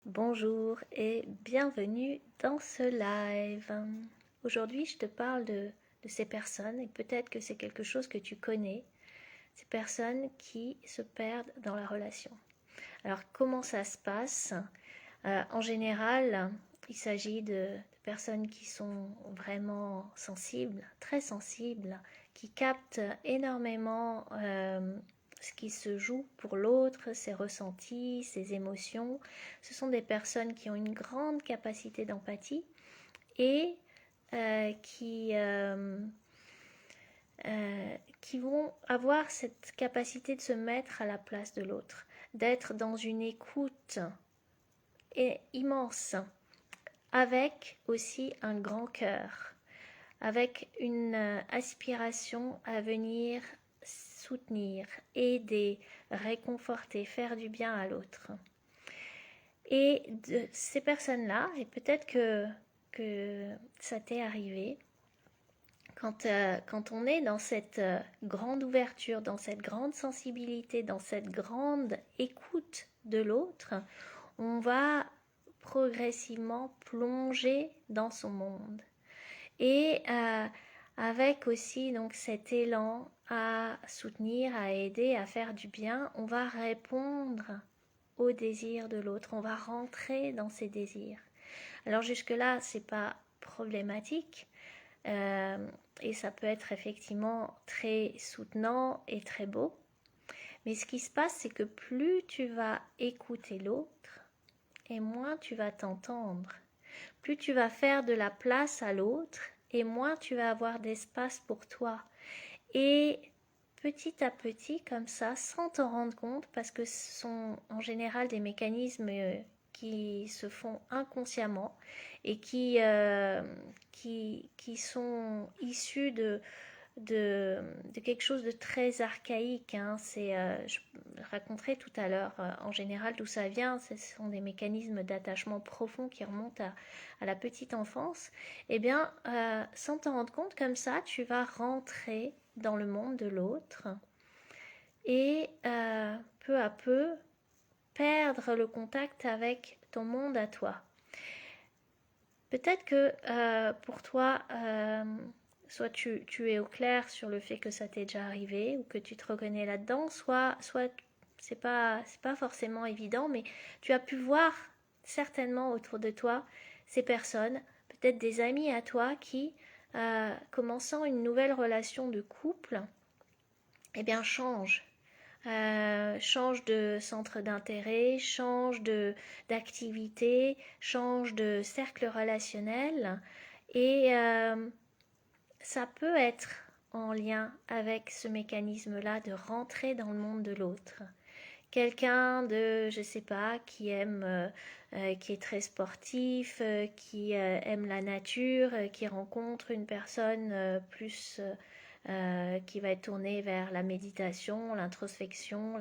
Bonjour et bienvenue dans ce live. Aujourd'hui, je te parle de ces personnes et peut-être que c'est quelque chose que tu connais, ces personnes qui se perdent dans la relation. Alors, comment ça se passe? En général, il s'agit de personnes qui sont vraiment sensibles, très sensibles, qui captent énormément ce qui se joue pour l'autre, ses ressentis, ses émotions. Ce sont des personnes qui ont une grande capacité d'empathie et qui vont avoir cette capacité de se mettre à la place de l'autre, d'être dans une écoute immense, avec aussi un grand cœur, avec une aspiration à venir soutenir, aider, réconforter, faire du bien à l'autre. Et de ces personnes-là, et peut-être que ça t'est arrivé, quand on est dans cette grande ouverture, dans cette grande sensibilité, dans cette grande écoute de l'autre, on va progressivement plonger dans son monde. Et avec aussi donc cet élan à soutenir, à aider, à faire du bien, on va répondre aux désirs de l'autre, on va rentrer dans ses désirs. Alors jusque-là, c'est pas problématique et ça peut être effectivement très soutenant et très beau. Mais ce qui se passe, c'est que plus tu vas écouter l'autre et moins tu vas t'entendre. Plus tu vas faire de la place à l'autre et moins tu vas avoir d'espace pour toi. Et petit à petit, comme ça, sans t'en rendre compte, parce que ce sont en général des mécanismes qui se font inconsciemment et qui sont issus de quelque chose de très archaïque. Je raconterai tout à l'heure en général d'où ça vient. Ce sont des mécanismes d'attachement profond qui remontent à la petite enfance. Eh bien, sans t'en rendre compte comme ça, tu vas rentrer dans le monde de l'autre et peu à peu perdre le contact avec ton monde à toi. Peut-être que pour toi, soit tu es au clair sur le fait que ça t'est déjà arrivé ou que tu te reconnais là-dedans, soit c'est pas forcément évident, mais tu as pu voir certainement autour de toi ces personnes, peut-être des amis à toi qui, commençant une nouvelle relation de couple, eh bien change de centre d'intérêt, change d'activité, change de cercle relationnel et ça peut être en lien avec ce mécanisme-là de rentrer dans le monde de l'autre. Quelqu'un de, je sais pas, qui est très sportif, qui aime la nature, qui rencontre une personne plus qui va être tournée vers la méditation, l'introspection,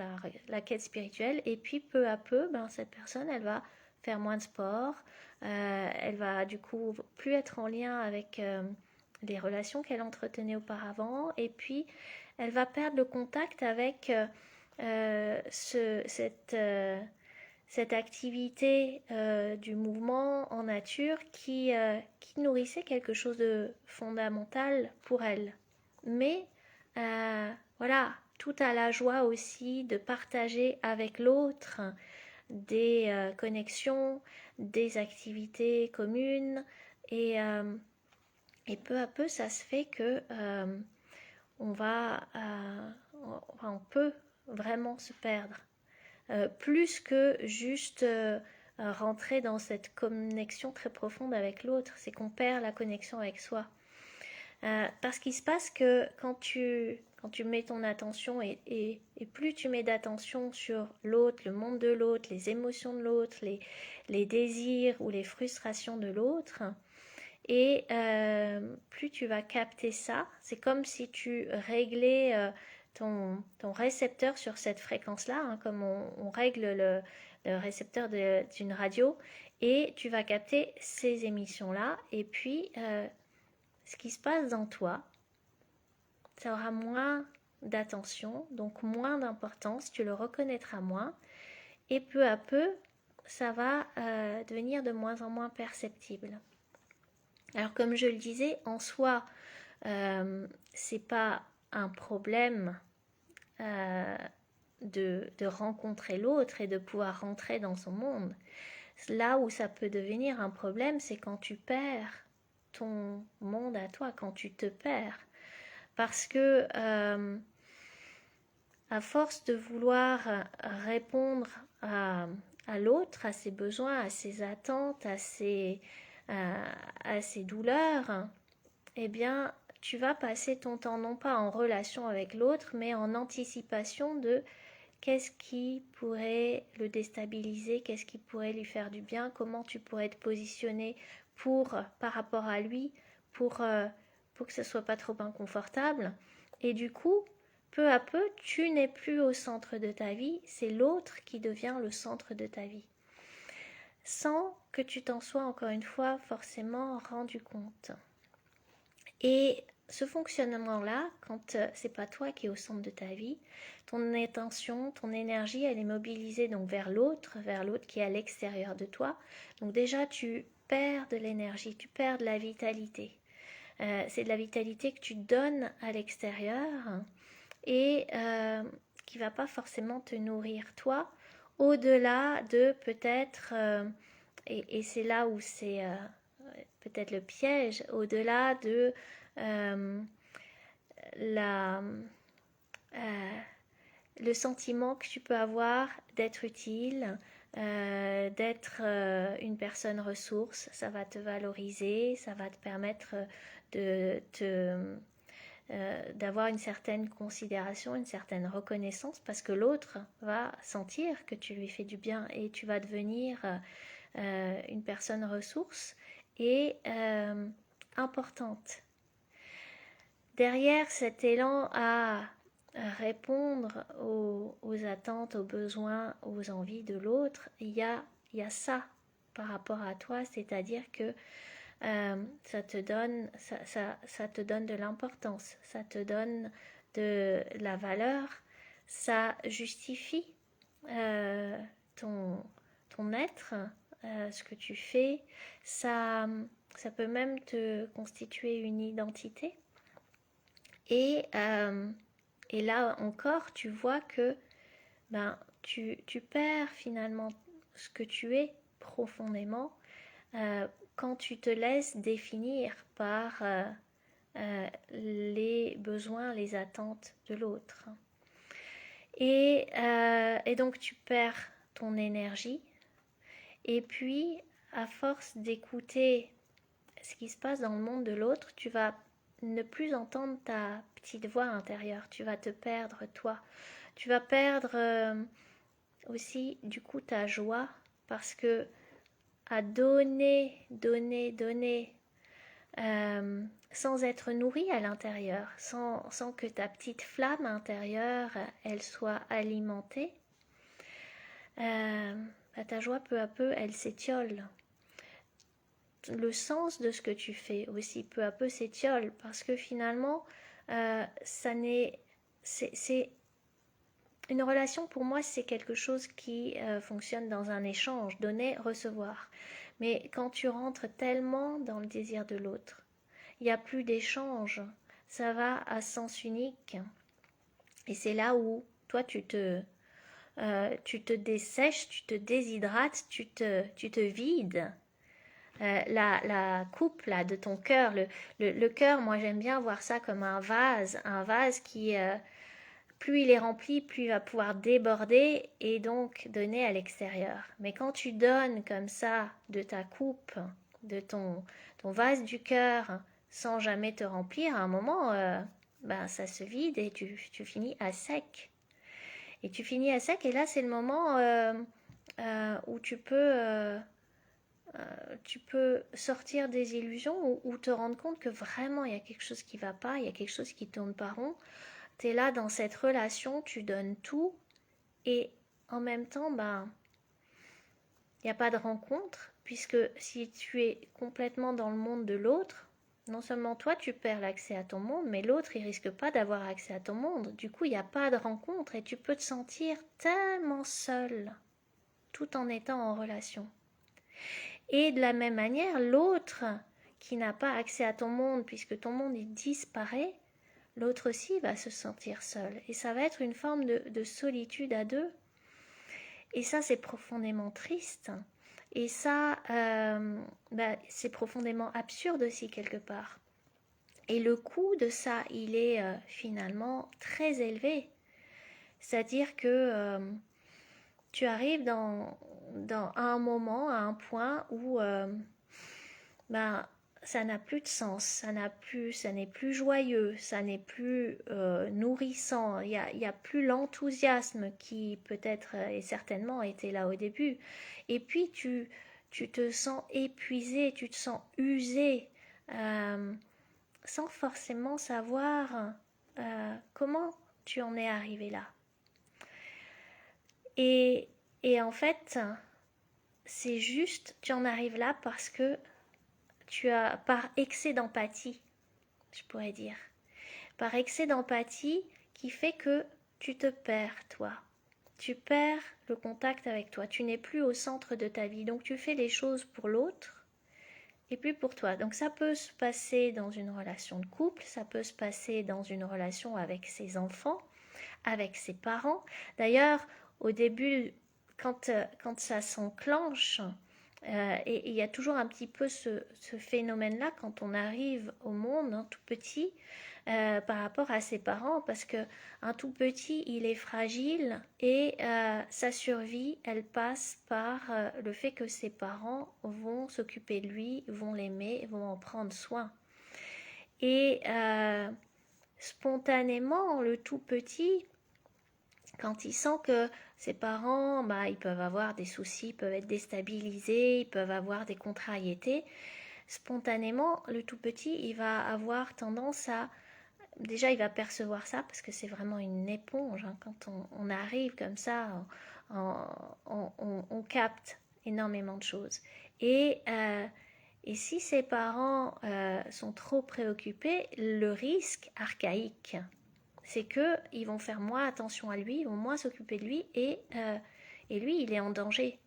la quête spirituelle. Et puis peu à peu, cette personne, elle va faire moins de sport, elle va du coup plus être en lien avec les relations qu'elle entretenait auparavant, et puis elle va perdre le contact avec cette activité du mouvement en nature qui nourrissait quelque chose de fondamental pour elle. Mais voilà, tout à la joie aussi de partager avec l'autre des connexions, des activités communes et peu à peu ça se fait que on peut vraiment se perdre. Plus que juste rentrer dans cette connexion très profonde avec l'autre, c'est qu'on perd la connexion avec soi. Parce qu'il se passe que quand tu mets ton attention et plus tu mets d'attention sur l'autre, le monde de l'autre, les émotions de l'autre, les désirs ou les frustrations de l'autre, et plus tu vas capter ça, c'est comme si tu réglais ton récepteur sur cette fréquence-là, hein, comme on règle le récepteur d'une radio, et tu vas capter ces émissions-là, et puis ce qui se passe dans toi, ça aura moins d'attention, donc moins d'importance, tu le reconnaîtras moins, et peu à peu, ça va devenir de moins en moins perceptible. Alors comme je le disais, en soi, c'est pas un problème de rencontrer l'autre et de pouvoir rentrer dans son monde. Là où ça peut devenir un problème, c'est quand tu perds ton monde à toi, quand tu te perds. Parce que à force de vouloir répondre à l'autre, à ses besoins, à ses attentes, à ses douleurs, eh bien, tu vas passer ton temps non pas en relation avec l'autre, mais en anticipation de qu'est-ce qui pourrait le déstabiliser, qu'est-ce qui pourrait lui faire du bien, comment tu pourrais te positionner par rapport à lui, pour que ce soit pas trop inconfortable. Et du coup, peu à peu, tu n'es plus au centre de ta vie, c'est l'autre qui devient le centre de ta vie. Sans que tu t'en sois encore une fois forcément rendu compte. Et ce fonctionnement-là, quand c'est pas toi qui es au centre de ta vie, ton attention, ton énergie, elle est mobilisée donc vers l'autre qui est à l'extérieur de toi. Donc déjà, tu perds de l'énergie, tu perds de la vitalité. C'est de la vitalité que tu donnes à l'extérieur et qui va pas forcément te nourrir toi, au-delà de peut-être, et c'est là où c'est peut-être le piège, au-delà de la, le sentiment que tu peux avoir d'être utile, d'être une personne ressource. Ça va te valoriser, ça va te permettre d'avoir une certaine considération, une certaine reconnaissance, parce que l'autre va sentir que tu lui fais du bien et tu vas devenir une personne ressource et importante. Derrière cet élan à répondre aux attentes, aux besoins, aux envies de l'autre, il y a ça par rapport à toi, c'est-à-dire que ça te donne de l'importance, ça te donne de la valeur, ça justifie ton être, ce que tu fais, ça peut même te constituer une identité. Et là encore, tu vois que tu perds finalement ce que tu es profondément quand tu te laisses définir par les besoins, les attentes de l'autre. Et donc tu perds ton énergie. Et puis, à force d'écouter ce qui se passe dans le monde de l'autre, tu vas ne plus entendre ta petite voix intérieure. Tu vas te perdre toi. Tu vas perdre aussi du coup ta joie, parce que à donner sans être nourri à l'intérieur, sans que ta petite flamme intérieure elle soit alimentée, ta joie peu à peu elle s'étiole. Le sens de ce que tu fais aussi peu à peu s'étiole, parce que finalement c'est une relation. Pour moi, c'est quelque chose qui fonctionne dans un échange, donner, recevoir. Mais quand tu rentres tellement dans le désir de l'autre, il n'y a plus d'échange, ça va à sens unique. Et c'est là où toi tu te dessèches, tu te déshydrates, tu te vides. La coupe là, de ton cœur, le cœur, moi j'aime bien voir ça comme un vase qui, plus il est rempli, plus il va pouvoir déborder et donc donner à l'extérieur. Mais quand tu donnes comme ça de ta coupe, de ton vase du cœur, sans jamais te remplir, à un moment, ça se vide et tu finis à sec. Et tu finis à sec, et là c'est le moment où tu peux sortir des illusions ou te rendre compte que vraiment il y a quelque chose qui ne va pas, il y a quelque chose qui tourne pas rond. Tu es là dans cette relation, tu donnes tout et en même temps, il n'y a pas de rencontre, puisque si tu es complètement dans le monde de l'autre, non seulement toi tu perds l'accès à ton monde, mais l'autre il risque pas d'avoir accès à ton monde. Du coup, il n'y a pas de rencontre et tu peux te sentir tellement seul. tout en étant en relation. Et de la même manière, l'autre qui n'a pas accès à ton monde, puisque ton monde il disparaît, l'autre aussi va se sentir seul. Et ça va être une forme de solitude à deux. Et ça, c'est profondément triste. Et ça, c'est profondément absurde aussi quelque part. Et le coût de ça, il est finalement très élevé. C'est-à-dire que tu arrives à un moment, à un point où ça n'a plus de sens, ça n'est plus joyeux, ça n'est plus nourrissant, il y a plus l'enthousiasme qui peut-être et certainement était là au début. Et puis tu te sens épuisé, tu te sens usé, sans forcément savoir comment tu en es arrivé là. Et en fait, c'est juste, tu en arrives là parce que tu as, par excès d'empathie, je pourrais dire, par excès d'empathie qui fait que tu te perds, toi. Tu perds le contact avec toi. Tu n'es plus au centre de ta vie. Donc tu fais les choses pour l'autre et plus pour toi. Donc ça peut se passer dans une relation de couple, ça peut se passer dans une relation avec ses enfants, avec ses parents. D'ailleurs, au début, quand ça s'enclenche, et il y a toujours un petit peu ce phénomène-là quand on arrive au monde, tout petit, par rapport à ses parents, parce que un tout petit, il est fragile et sa survie, elle passe par le fait que ses parents vont s'occuper de lui, vont l'aimer, vont en prendre soin. Et spontanément, le tout petit, quand il sent que ses parents, ils peuvent avoir des soucis, ils peuvent être déstabilisés, ils peuvent avoir des contrariétés, spontanément, le tout petit, il va avoir tendance à... Déjà, il va percevoir ça parce que c'est vraiment une éponge. Quand on arrive comme ça, on capte énormément de choses. Et si ses parents sont trop préoccupés, le risque archaïque, c'est qu'ils vont faire moins attention à lui, ils vont moins s'occuper de lui et lui, il est en danger.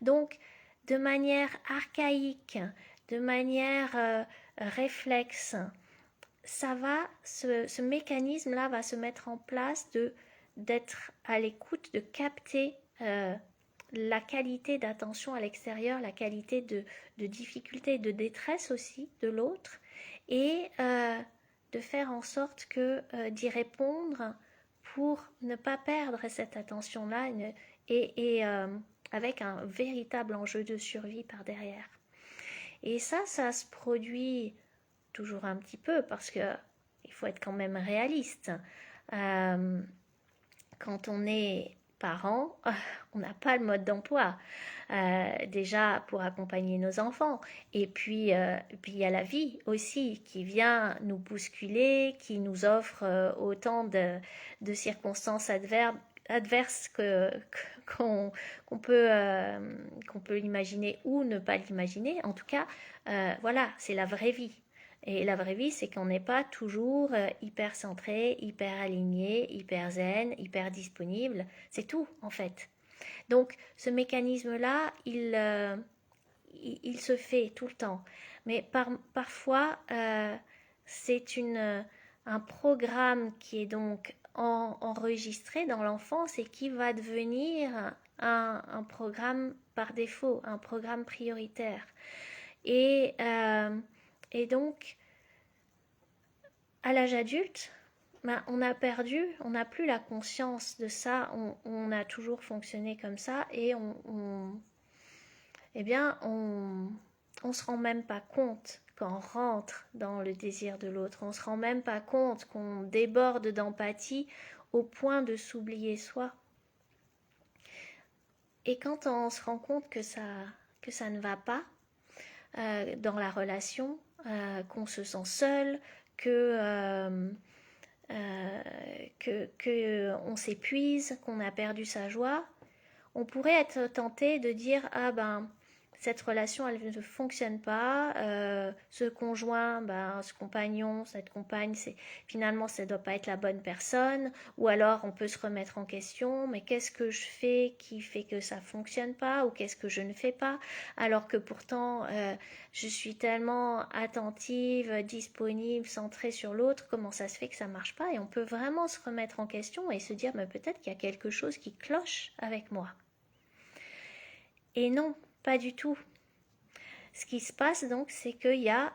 Donc, de manière archaïque, de manière réflexe, ce mécanisme-là va se mettre en place d'être à l'écoute, de capter la qualité d'attention à l'extérieur, la qualité de difficulté, de détresse aussi de l'autre, et de faire en sorte d'y répondre pour ne pas perdre cette attention-là et avec un véritable enjeu de survie par derrière. Et ça se produit toujours un petit peu parce que il faut être quand même réaliste. Quand on est parent, on n'a pas le mode d'emploi. Déjà pour accompagner nos enfants. Et puis il y a la vie aussi qui vient nous bousculer, qui nous offre autant de circonstances adverses qu'on peut l'imaginer ou ne pas l'imaginer. En tout cas, voilà, c'est la vraie vie. Et la vraie vie, c'est qu'on n'est pas toujours hyper centré, hyper aligné, hyper zen, hyper disponible. C'est tout, en fait. Donc, ce mécanisme-là, il se fait tout le temps. Mais parfois, c'est un programme qui est donc enregistré dans l'enfance et qui va devenir un programme par défaut, un programme prioritaire. Et donc, à l'âge adulte, on n'a plus la conscience de ça, on a toujours fonctionné comme ça et on se rend même pas compte qu'on rentre dans le désir de l'autre, on se rend même pas compte qu'on déborde d'empathie au point de s'oublier soi. Et quand on se rend compte que ça ne va pas dans la relation, qu'on se sent seul, que on s'épuise, qu'on a perdu sa joie, on pourrait être tenté de dire cette relation, elle ne fonctionne pas, ce conjoint, ce compagnon, cette compagne, finalement, ça ne doit pas être la bonne personne, ou alors on peut se remettre en question, mais qu'est-ce que je fais qui fait que ça ne fonctionne pas, ou qu'est-ce que je ne fais pas, alors que pourtant, je suis tellement attentive, disponible, centrée sur l'autre, comment ça se fait que ça ne marche pas? Et on peut vraiment se remettre en question et se dire, mais peut-être qu'il y a quelque chose qui cloche avec moi. Et non, pas du tout. Ce qui se passe donc, c'est qu'il y a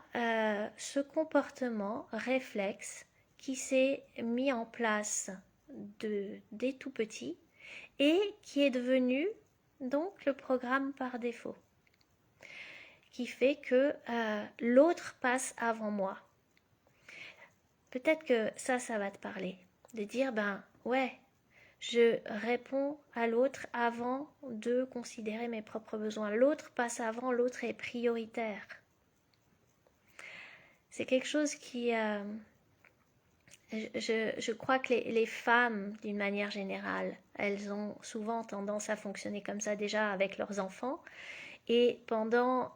ce comportement réflexe qui s'est mis en place dès tout petit et qui est devenu donc le programme par défaut, qui fait que l'autre passe avant moi. Peut-être que ça va te parler, de dire, ouais, je réponds à l'autre avant de considérer mes propres besoins. L'autre passe avant, l'autre est prioritaire. C'est quelque chose qui... je crois que les femmes, d'une manière générale, elles ont souvent tendance à fonctionner comme ça déjà avec leurs enfants. Et pendant,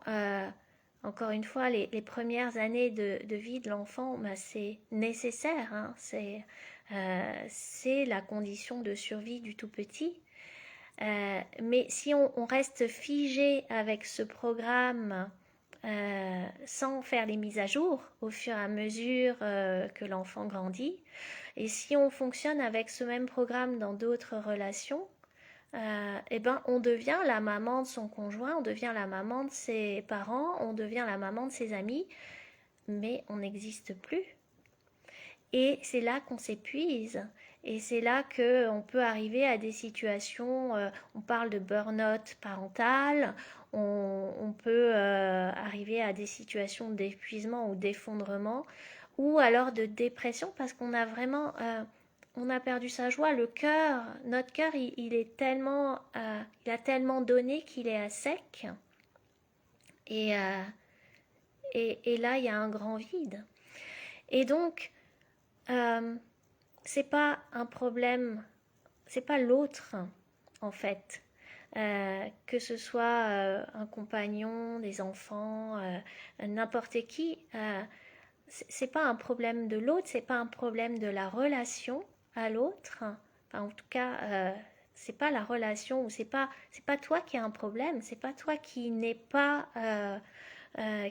encore une fois, les premières années de vie de l'enfant, c'est nécessaire, hein, c'est la condition de survie du tout petit. Mais si on reste figé avec ce programme sans faire les mises à jour au fur et à mesure que l'enfant grandit, et si on fonctionne avec ce même programme dans d'autres relations, on devient la maman de son conjoint, on devient la maman de ses parents, on devient la maman de ses amis, mais on n'existe plus. Et c'est là qu'on s'épuise. Et c'est là qu'on peut arriver à des situations, on parle de burn-out parental, on peut arriver à des situations d'épuisement ou d'effondrement, ou alors de dépression parce qu'on a vraiment... on a perdu sa joie, notre cœur, il est tellement, il a tellement donné qu'il est à sec. Et là, il y a un grand vide. Et donc, c'est pas un problème, c'est pas l'autre, en fait. Que ce soit un compagnon, des enfants, n'importe qui, c'est pas un problème de l'autre, c'est pas un problème de la relation à l'autre. Enfin, en tout cas, c'est pas la relation ou c'est pas toi qui a un problème, c'est pas toi qui n'est pas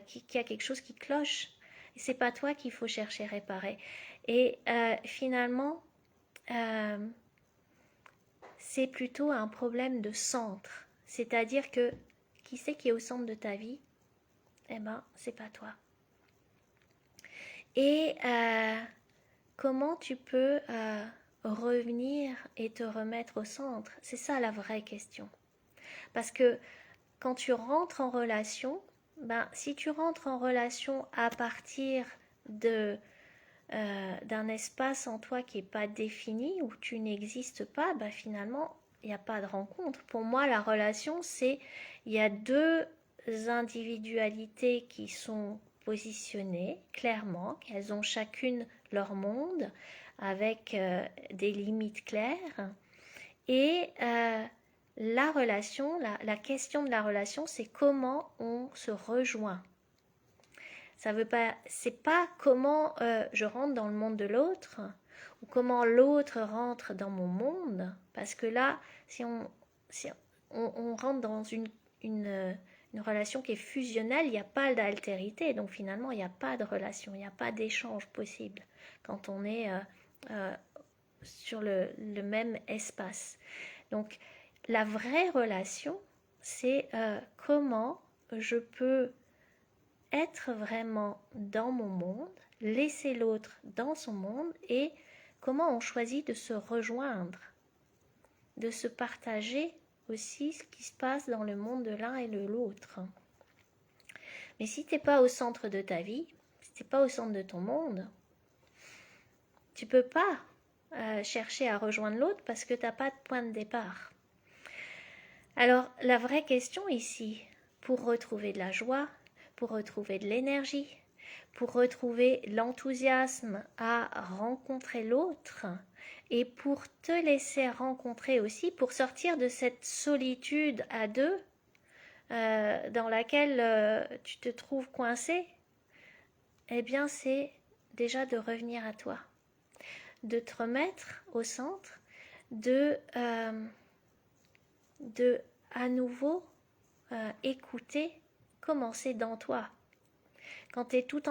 qui a quelque chose qui cloche. C'est pas toi qu'il faut chercher à réparer. Et finalement, c'est plutôt un problème de centre. C'est-à-dire que qui c'est qui est au centre de ta vie? C'est pas toi. Et comment tu peux revenir et te remettre au centre? C'est ça la vraie question. Parce que quand tu rentres en relation, si tu rentres en relation à partir d'un espace en toi qui n'est pas défini, où tu n'existes pas, finalement, il n'y a pas de rencontre. Pour moi, la relation, il y a deux individualités qui sont positionnées clairement, qu'elles ont chacune leur monde, avec des limites claires. Et la relation, la question de la relation, c'est comment on se rejoint. Ça veut pas, c'est pas comment je rentre dans le monde de l'autre ou comment l'autre rentre dans mon monde, parce que là, si on rentre dans une relation qui est fusionnelle, il n'y a pas d'altérité, donc finalement il n'y a pas de relation, il n'y a pas d'échange possible quand on est sur le même espace. Donc la vraie relation, c'est comment je peux être vraiment dans mon monde, laisser l'autre dans son monde et comment on choisit de se rejoindre, de se partager aussi ce qui se passe dans le monde de l'un et de l'autre. Mais si tu n'es pas au centre de ta vie, si tu n'es pas au centre de ton monde, tu ne peux pas chercher à rejoindre l'autre parce que tu n'as pas de point de départ. Alors la vraie question ici, pour retrouver de la joie, pour retrouver de l'énergie, pour retrouver l'enthousiasme à rencontrer l'autre et pour te laisser rencontrer aussi, pour sortir de cette solitude à deux, dans laquelle tu te trouves coincé, eh bien c'est déjà de revenir à toi, de te remettre au centre, de à nouveau écouter comment c'est dans toi. Quand tu es tout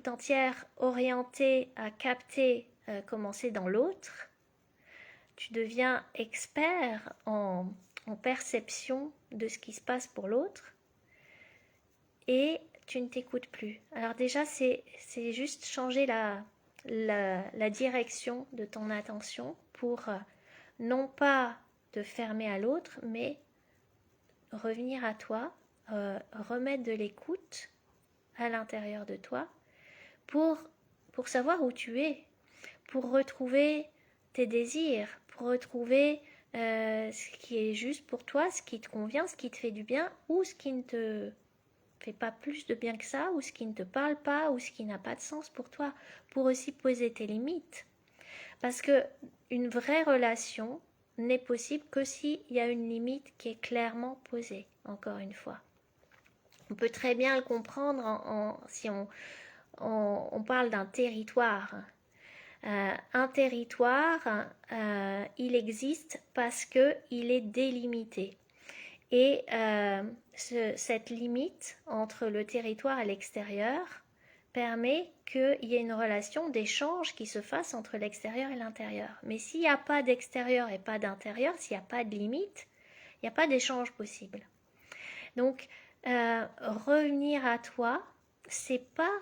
entière orientée à capter comment c'est dans l'autre, tu deviens expert en perception de ce qui se passe pour l'autre et tu ne t'écoutes plus. Alors déjà, c'est juste changer la direction de ton attention pour non pas te fermer à l'autre, mais revenir à toi, remettre de l'écoute à l'intérieur de toi pour savoir où tu es, pour retrouver tes désirs, pour retrouver ce qui est juste pour toi, ce qui te convient, ce qui te fait du bien ou ce qui ne te fait pas plus de bien que ça, ou ce qui ne te parle pas, ou ce qui n'a pas de sens pour toi, pour aussi poser tes limites. Parce que une vraie relation n'est possible que s'il y a une limite qui est clairement posée, encore une fois. On peut très bien le comprendre si on parle d'un territoire. Un territoire, il existe parce qu'il est délimité. Et cette limite entre le territoire et l'extérieur permet qu'il y ait une relation d'échange qui se fasse entre l'extérieur et l'intérieur. Mais s'il n'y a pas d'extérieur et pas d'intérieur, s'il n'y a pas de limite, il n'y a pas d'échange possible. Donc, revenir à toi, c'est pas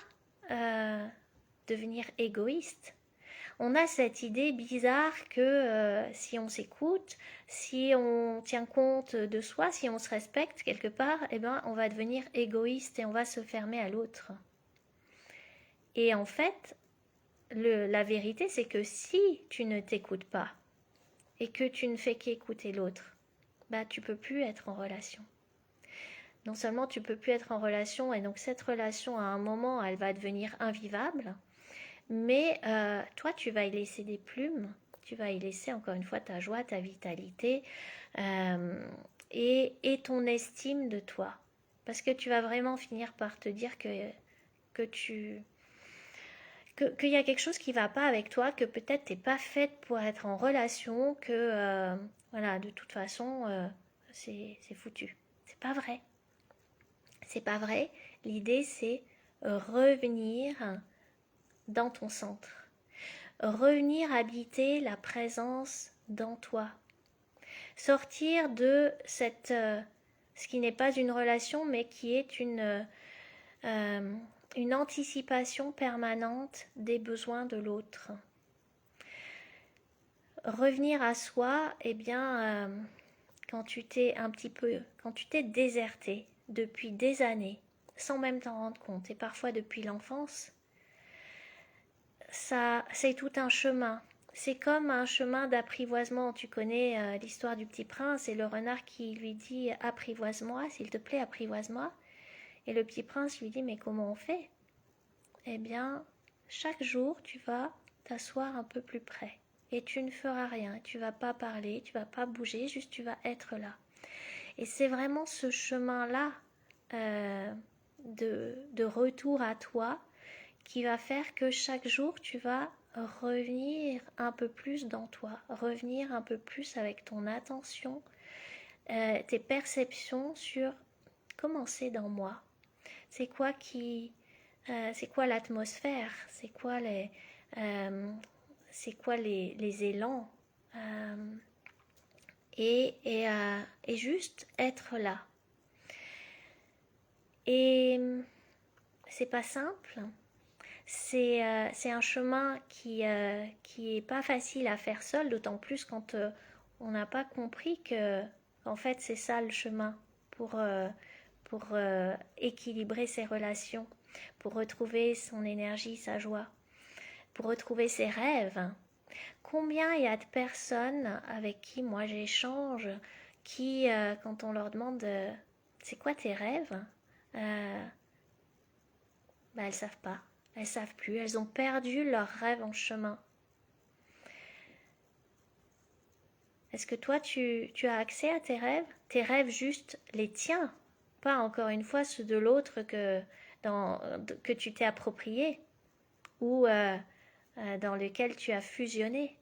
devenir égoïste. On a cette idée bizarre que si on s'écoute, si on tient compte de soi, si on se respecte quelque part, eh ben, on va devenir égoïste et on va se fermer à l'autre. Et en fait, la vérité, c'est que si tu ne t'écoutes pas et que tu ne fais qu'écouter l'autre, bah, tu peux plus être en relation. Non seulement tu peux plus être en relation, et donc cette relation, à un moment, elle va devenir invivable, mais toi, tu vas y laisser des plumes, tu vas y laisser encore une fois ta joie, ta vitalité et ton estime de toi. Parce que tu vas vraiment finir par te dire qu'il y a quelque chose qui ne va pas avec toi, que peut-être tu n'es pas faite pour être en relation, que voilà, de toute façon, c'est foutu. C'est pas vrai. C'est pas vrai. L'idée, c'est revenir dans ton centre. Revenir habiter la présence dans toi. Sortir de ce qui n'est pas une relation, mais qui est une anticipation permanente des besoins de l'autre. Revenir à soi, eh bien, quand tu t'es déserté depuis des années, sans même t'en rendre compte, et parfois depuis l'enfance, ça, c'est tout un chemin. C'est comme un chemin d'apprivoisement. Tu connais l'histoire du Petit Prince et le renard qui lui dit « Apprivoise-moi, s'il te plaît, apprivoise-moi ». Et le Petit Prince lui dit « Mais comment on fait ?» Eh bien, chaque jour, tu vas t'asseoir un peu plus près. Et tu ne feras rien. Tu vas pas parler, tu vas pas bouger, juste tu vas être là. Et c'est vraiment ce chemin-là de retour à toi qui va faire que chaque jour, tu vas revenir un peu plus dans toi, revenir un peu plus avec ton attention, tes perceptions sur comment c'est dans moi. C'est quoi l'atmosphère, c'est quoi les élans et juste être là. Et c'est pas simple. C'est un chemin qui est pas facile à faire seul, d'autant plus quand on n'a pas compris que en fait c'est ça le chemin pour équilibrer ses relations, pour retrouver son énergie, sa joie, pour retrouver ses rêves. Combien il y a de personnes avec qui moi j'échange qui quand on leur demande c'est quoi tes rêves, elles savent pas. Elles savent plus, elles ont perdu leur rêve en chemin. Est-ce que toi, tu as accès à tes rêves? Tes rêves juste les tiens, pas encore une fois ceux de l'autre que tu t'es approprié ou dans lequel tu as fusionné.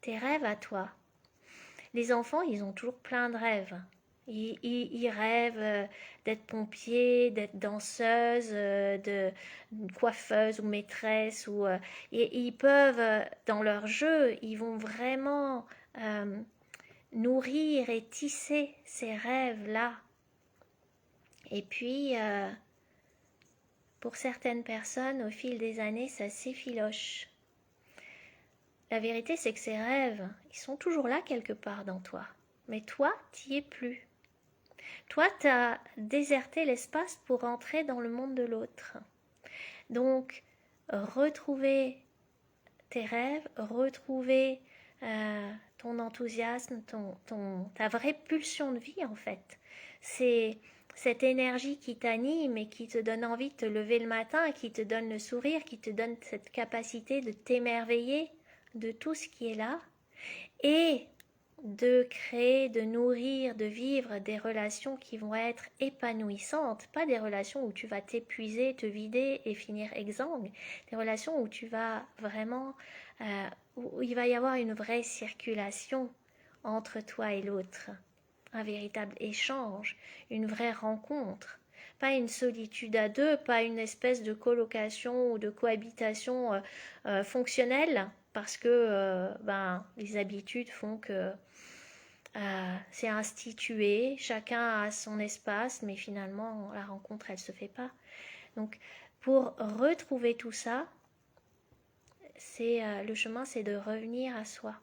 Tes rêves à toi. Les enfants, ils ont toujours plein de rêves. Ils rêvent d'être pompier, d'être danseuse, de coiffeuse ou maîtresse. Et ils peuvent, dans leur jeu, ils vont vraiment nourrir et tisser ces rêves-là. Et puis, pour certaines personnes, au fil des années, ça s'effiloche. La vérité, c'est que ces rêves, ils sont toujours là quelque part dans toi. Mais toi, t'y es plus. Toi, tu as déserté l'espace pour entrer dans le monde de l'autre. Donc, retrouver tes rêves, retrouver ton enthousiasme, ta vraie pulsion de vie en fait. C'est cette énergie qui t'anime et qui te donne envie de te lever le matin, qui te donne le sourire, qui te donne cette capacité de t'émerveiller de tout ce qui est là et de créer, de nourrir, de vivre des relations qui vont être épanouissantes, pas des relations où tu vas t'épuiser, te vider et finir exsangue, des relations où tu vas vraiment, où il va y avoir une vraie circulation entre toi et l'autre, un véritable échange, une vraie rencontre. Pas une solitude à deux, pas une espèce de colocation ou de cohabitation fonctionnelle, parce que les habitudes font que c'est institué, chacun a son espace, mais finalement la rencontre elle se fait pas. Donc pour retrouver tout ça, le chemin, c'est de revenir à soi.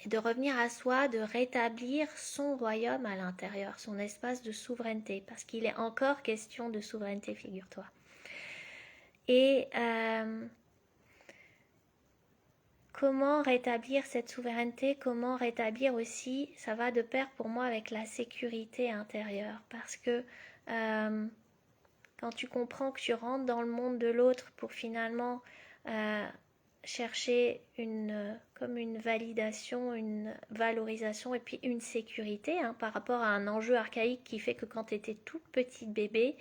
Et de revenir à soi, de rétablir son royaume à l'intérieur, son espace de souveraineté, parce qu'il est encore question de souveraineté, figure-toi. Et comment rétablir cette souveraineté, comment rétablir aussi, ça va de pair pour moi avec la sécurité intérieure, parce que quand tu comprends que tu rentres dans le monde de l'autre pour finalement chercher comme une validation, une valorisation et puis une sécurité par rapport à un enjeu archaïque qui fait que quand tu étais toute petite bébé,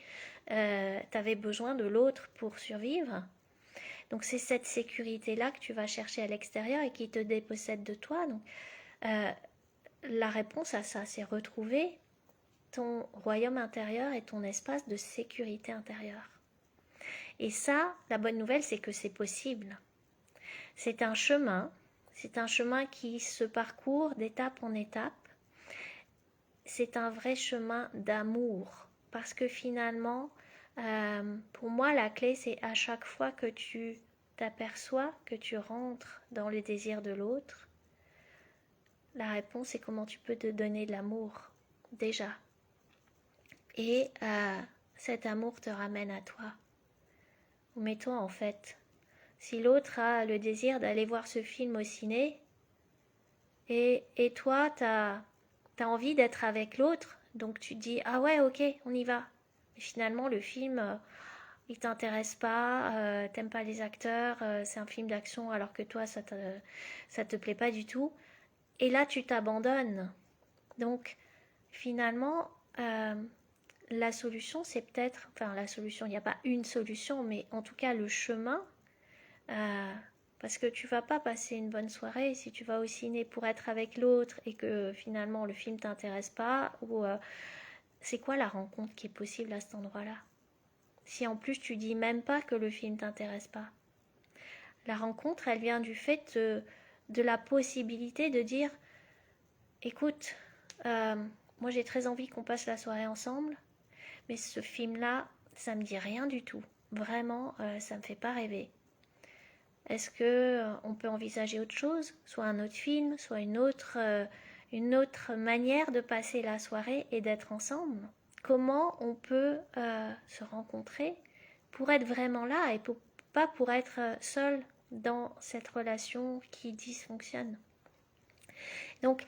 tu avais besoin de l'autre pour survivre. Donc c'est cette sécurité-là que tu vas chercher à l'extérieur et qui te dépossède de toi. Donc la réponse à ça, c'est retrouver ton royaume intérieur et ton espace de sécurité intérieure. Et ça, la bonne nouvelle, c'est que c'est possible. C'est un chemin qui se parcourt d'étape en étape. C'est un vrai chemin d'amour. Parce que finalement, pour moi, la clé, c'est à chaque fois que tu t'aperçois que tu rentres dans le désir de l'autre, la réponse est comment tu peux te donner de l'amour, déjà. Et cet amour te ramène à toi. Mais toi, en fait, si l'autre a le désir d'aller voir ce film au ciné, et toi, t'as envie d'être avec l'autre, donc tu te dis, ah ouais, ok, on y va. Mais finalement, le film, il t'intéresse pas, t'aimes pas les acteurs, c'est un film d'action alors que toi, ça te plaît pas du tout. Et là, tu t'abandonnes. Donc, finalement, la solution, c'est peut-être, enfin la solution, il n'y a pas une solution, mais en tout cas le chemin, parce que tu vas pas passer une bonne soirée si tu vas au ciné pour être avec l'autre et que finalement le film t'intéresse pas, ou c'est quoi la rencontre qui est possible à cet endroit-là? Si en plus tu dis même pas que le film t'intéresse pas. La rencontre, elle vient du fait de la possibilité de dire, écoute, moi j'ai très envie qu'on passe la soirée ensemble, mais ce film-là, ça me dit rien du tout. Vraiment, ça me fait pas rêver. Est-ce que on peut envisager autre chose, soit un autre film, soit une autre manière de passer la soirée et d'être ensemble? Comment on peut se rencontrer pour être vraiment là et pas pour être seul dans cette relation qui dysfonctionne? Donc,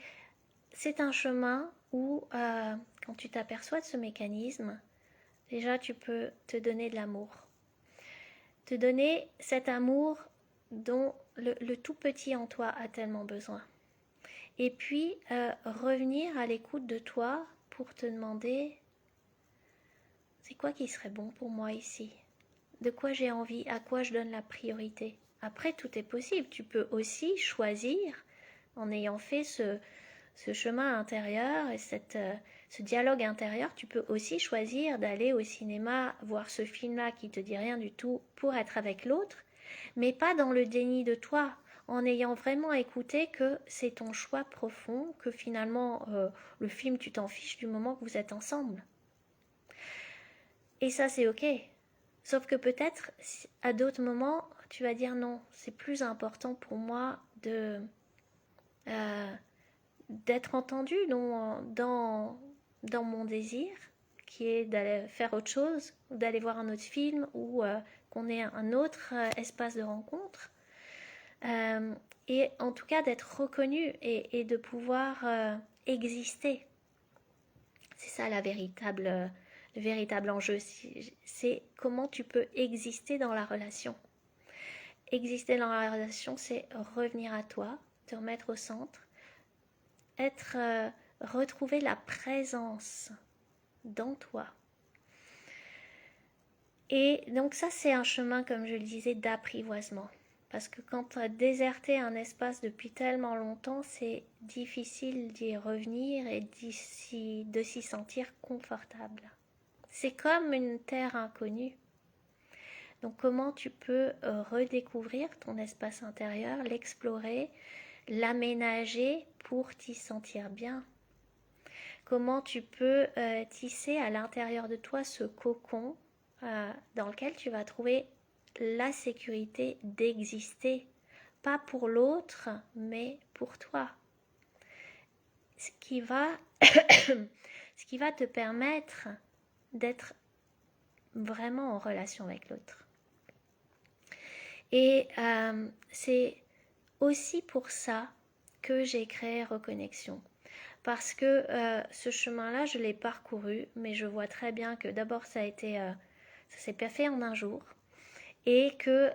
c'est un chemin où, quand tu t'aperçois de ce mécanisme, déjà tu peux te donner de l'amour. Te donner cet amour dont le tout petit en toi a tellement besoin. Et puis revenir à l'écoute de toi pour te demander, c'est quoi qui serait bon pour moi ici? De quoi j'ai envie? À quoi je donne la priorité? Après, tout est possible. Tu peux aussi choisir, en ayant fait ce chemin intérieur et ce dialogue intérieur, tu peux aussi choisir d'aller au cinéma voir ce film-là qui te dit rien du tout pour être avec l'autre, mais pas dans le déni de toi, en ayant vraiment écouté que c'est ton choix profond, que finalement le film tu t'en fiches du moment que vous êtes ensemble. Et ça c'est ok. Sauf que peut-être à d'autres moments tu vas dire non, c'est plus important pour moi euh, d'être entendu dans mon désir, qui est d'aller faire autre chose, ou d'aller voir un autre film, ou qu'on ait un autre espace de rencontre. Et en tout cas d'être reconnu et de pouvoir exister. C'est ça le véritable enjeu. C'est comment tu peux exister dans la relation. Exister dans la relation, c'est revenir à toi, te remettre au centre, retrouver la présence dans toi. Et donc ça, c'est un chemin, comme je le disais, d'apprivoisement. Parce que quand tu as déserté un espace depuis tellement longtemps, c'est difficile d'y revenir et de s'y sentir confortable. C'est comme une terre inconnue. Donc comment tu peux redécouvrir ton espace intérieur, l'explorer, l'aménager pour t'y sentir bien? Comment tu peux tisser à l'intérieur de toi ce cocon dans lequel tu vas trouver la sécurité d'exister, pas pour l'autre, mais pour toi. Ce qui va te permettre d'être vraiment en relation avec l'autre. Et c'est aussi pour ça que j'ai créé Reconnexion. Parce que ce chemin-là, je l'ai parcouru, mais je vois très bien que d'abord ça s'est pas fait en un jour, et que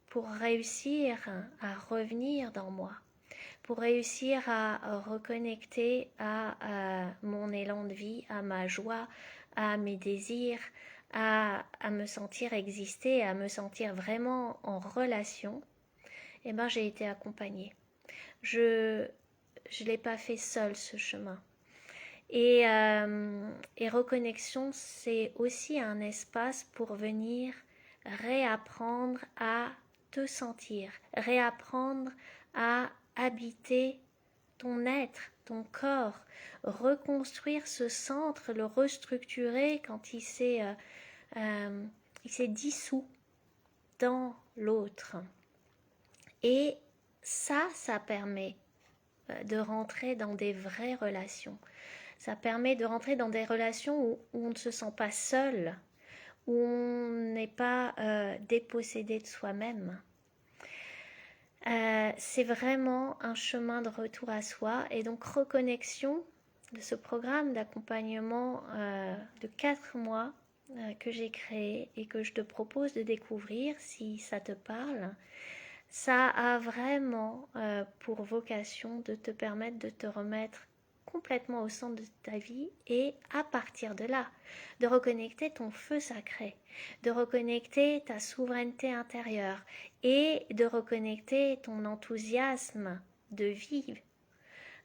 pour réussir à revenir dans moi, pour réussir à reconnecter à mon élan de vie, à ma joie, à mes désirs, à me sentir exister, à me sentir vraiment en relation, eh ben j'ai été accompagnée. Je ne l'ai pas fait seule, ce chemin. Et Reconnexion, c'est aussi un espace pour venir réapprendre à te sentir, réapprendre à habiter ton être, ton corps, reconstruire ce centre, le restructurer quand il s'est dissous dans l'autre. Et ça permet de rentrer dans des vraies relations. Ça permet de rentrer dans des relations où on ne se sent pas seul, où on n'est pas dépossédé de soi-même. C'est vraiment un chemin de retour à soi. Et donc Reconnexion, de ce programme d'accompagnement de 4 mois que j'ai créé et que je te propose de découvrir si ça te parle, ça a vraiment pour vocation de te permettre de te remettre complètement au centre de ta vie et à partir de là, de reconnecter ton feu sacré, de reconnecter ta souveraineté intérieure et de reconnecter ton enthousiasme de vie,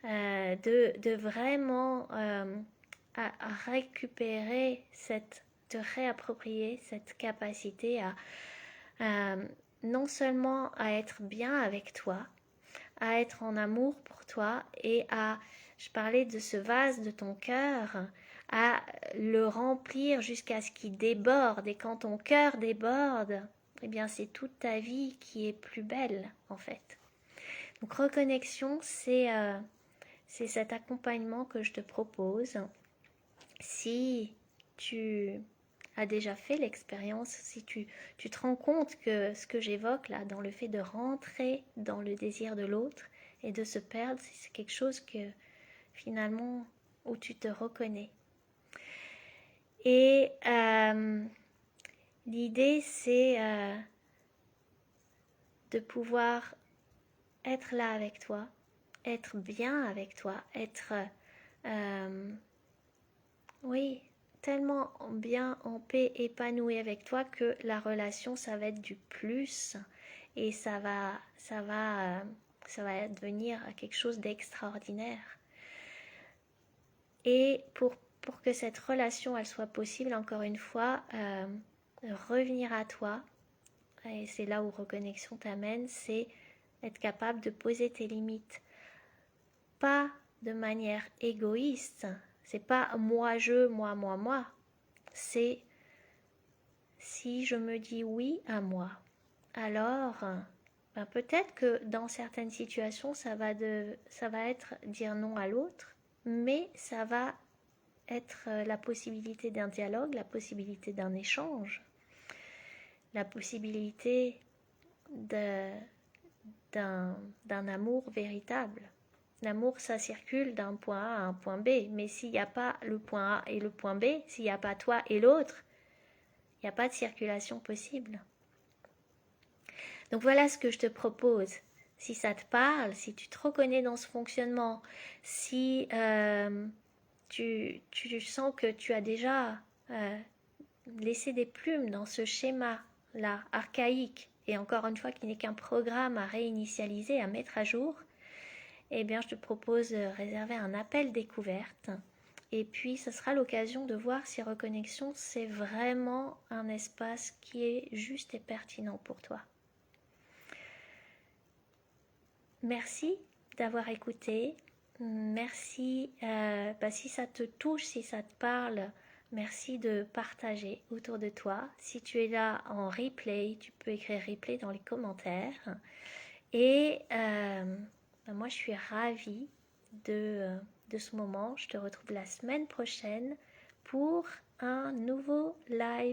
de vraiment à récupérer te réapproprier cette capacité à non seulement à être bien avec toi, à être en amour pour toi et je parlais de ce vase de ton cœur, à le remplir jusqu'à ce qu'il déborde. Et quand ton cœur déborde, eh bien c'est toute ta vie qui est plus belle en fait. Donc Reconnexion, c'est cet accompagnement que je te propose. Si tu as déjà fait l'expérience, si tu te rends compte que ce que j'évoque là, dans le fait de rentrer dans le désir de l'autre et de se perdre, c'est quelque chose que finalement où tu te reconnais. Et l'idée c'est de pouvoir être là avec toi, être bien avec toi, être, oui, tellement bien en paix, épanoui avec toi que la relation, ça va être du plus et ça va devenir quelque chose d'extraordinaire. Et pour que cette relation, elle soit possible, encore une fois, revenir à toi, et c'est là où reconnexion t'amène, c'est être capable de poser tes limites. Pas de manière égoïste, c'est pas moi, je, moi. C'est si je me dis oui à moi, alors ben peut-être que dans certaines situations, ça va être dire non à l'autre, mais ça va être la possibilité d'un dialogue, la possibilité d'un échange, la possibilité d'un amour véritable. L'amour, ça circule d'un point A à un point B, mais s'il n'y a pas le point A et le point B, s'il n'y a pas toi et l'autre, il n'y a pas de circulation possible. Donc voilà ce que je te propose. Si ça te parle, si tu te reconnais dans ce fonctionnement, si tu sens que tu as déjà laissé des plumes dans ce schéma-là, archaïque, et encore une fois qui n'est qu'un programme à réinitialiser, à mettre à jour, eh bien je te propose de réserver un appel découverte. Et puis ce sera l'occasion de voir si Reconnexion, c'est vraiment un espace qui est juste et pertinent pour toi. Merci d'avoir écouté. Merci, si ça te touche, si ça te parle, merci de partager autour de toi. Si tu es là en replay, tu peux écrire replay dans les commentaires. Et moi, je suis ravie de ce moment. Je te retrouve la semaine prochaine pour un nouveau live.